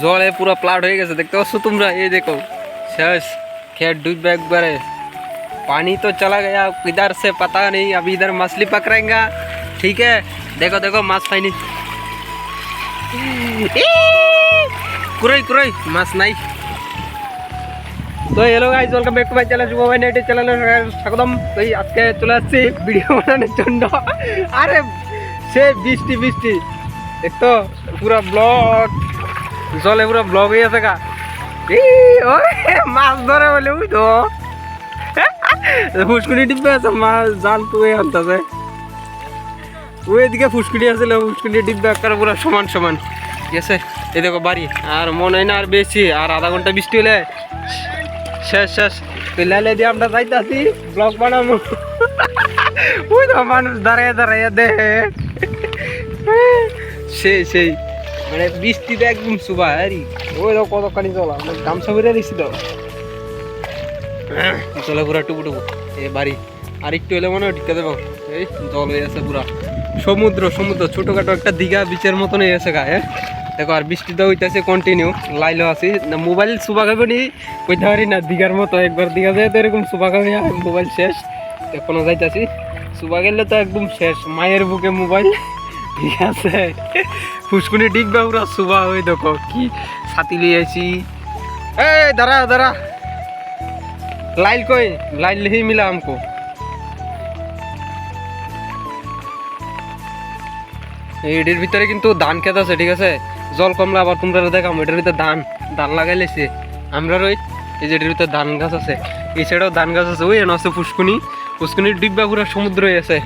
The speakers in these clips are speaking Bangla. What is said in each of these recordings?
জলে পুরো প্লাট হয়ে গেছে, দেখতে পাচ্ছ তোমরা? এই দেখো শেষ, खेत डूब एक बार पानी तो चला गया, इधर से पता नहीं। अभी इधर मछली पकड़ेंगे, ठीक है? देखो देखो माछ पानी कुरई कुरई माछ नहीं। তো hello guys, welcome back to my channel Shubho ভাই নেটে চ্যানেলে স্বাগতম। তো আজকে চলে আসছি ভিডিও বানানোর জন্য। আরে সে বৃষ্টি বৃষ্টি দেখতো, পুরো ব্লগ জলে পুরো ব্লগ হয়ে আছে গা। মাছ ধরে বলে ওই তো ফুসকুনি ডিব্বে আছে, মাছ জাল তুই আনতেছে। ওইদিকে ফুসকুনি আছে, ফুসকুনি ডিব্বে একটা পুরো সমান সমান, ঠিক আছে? এই দেখো বাড়ি, আর মনে হয় না আর বেশি, আর আধা ঘন্টা বৃষ্টি হলে শেষ শেষ। তো লাইলে দিয়ে আমরা যাইতেছি ব্লগ বানাবো। ওই তো মানুষ দাঁড়াইয়া দাঁড়াইয়া দেখে, সেই মানে বৃষ্টিতে একদম সুবা আরে। ওই তো কতখানি জল, আমরা গামছা বেরিয়ে দিচ্ছি তো জলে পুরা টুকু টুকু। এই বাড়ি আর একটু এলে মনে হয় ঢিকা দেবো। এই জল হয়ে আছে পুরা সমুদ্র সমুদ্র, ছোটখাটো একটা দীঘা বিচের মতন হয়ে আছে গায়ে। দেখো আর বৃষ্টিটা হইতেছে কন্টিনিউ, লাইলো আছি না। মোবাইল সুবা খাবে নি কইতে পারি না, দীঘার মতো একবার দীঘা যায় তো এরকম সুবা খাবে, মোবাইল শেষ। এখনো যাইতেছি, সুবা গেলে তো একদম শেষ, মায়ের বুকে মোবাইল, ঠিক আছে? ফুসকুনি ডিগবা পুরা সুবা। হয়ে দেখো কি ছাতি লিয়ে আছি। এই দাঁড়া দাঁড়া, লাইল কই? লাইল হি মিলা আমকো। এটার ভিতরে কিন্তু ধান খেত আছে, ঠিক আছে? জল কমলা আবার তোমরা দেখাম, এটার ভিতরে ধান ধান লাগাই লেছে আমরা। ওই এই যে এটার ভিতরে ধান গাছ আছে, এই সাইডেও ধান গাছ আছে। ওই আছে ফুসকুনি, ফুসকুনির ডিব্বা পুরো সমুদ্র হয়ে আছে।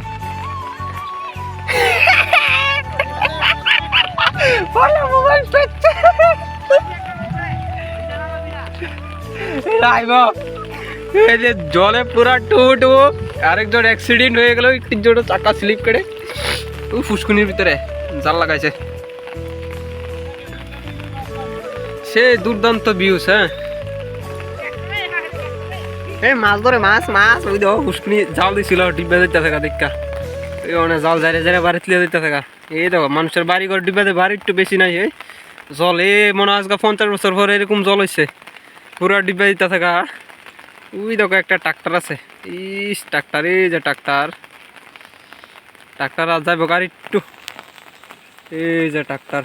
জলে পুরা টুটু, আরেকজন অ্যাক্সিডেন্ট হয়ে গেল, একজন চাকা স্লিপ করে ফুসকুনির ভিতরে জাল লাগাইছে। সে দুর্দান্ত ভিউস। হ্যাঁ এই মাছ ধরে, মাছ মাছ ওই দেখো ফুসকুনি জাল দিছিল, ডিব্বা দিতে থাকা দেখা, ওই মানে জাল জারে জারে বাড়ি তুলে দিতে থাকা। এই দেখো মানুষের বাড়ি ঘর ডিব্বাতে বাড়ি একটু বেশি নাই এই জল। এ মনে হয় আজকে 50 বছর পরে এরকম জল হয়েছে, পুরা ডিব্বা দিতে থাকা। ওই দেখো একটা ট্রাক্টর আছে, ইস ট্রাক্টর, এই যে ট্রাক্টর ট্রাক্টর আর যাইব গাড়ি একটু, এই যে ট্রাক্টর,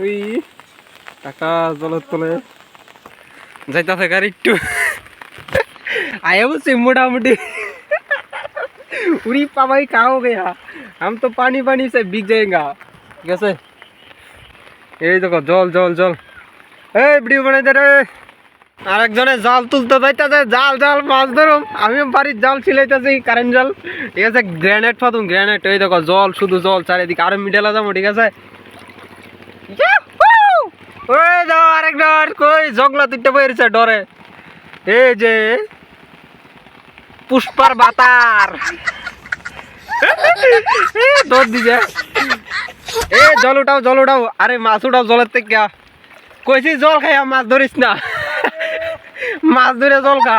ওই টাকা জলের তলে যাইতেছে গাড়ি একটু। आया वो से मोटामोटी उरी पावाई कहाँ हो गया, हम तो पानी पानी से भीग जाएगा कैसे? ये देखो जल जल जल। ए वीडियो बनाई दे रे, আরেকজনে জাল তুলতে যাইতেছে, জাল জাল মাছ ধরো, আমিও বাড়ির জাল ছিলাইতেছি, কারেন্ট জাল, ঠিক আছে? গ্রেনেড ফাতুম গ্রেনেড। এই দেখো জল, শুধু জল চারিদিকে। আরো মিডালা যাবো, ঠিক আছে? ওই দাও আরেকজন কই জগলা তুইটা বেরিয়েছে ডরে। এই যে পুষ্পার বাতার দৌড় দিছে। এ জল উঠাও জল উঠাও, আরে মাছ উঠাও জলের থেকে। কইছি জল খাইয়া মাছ ধরিস না, মাছ ধরে জল খা।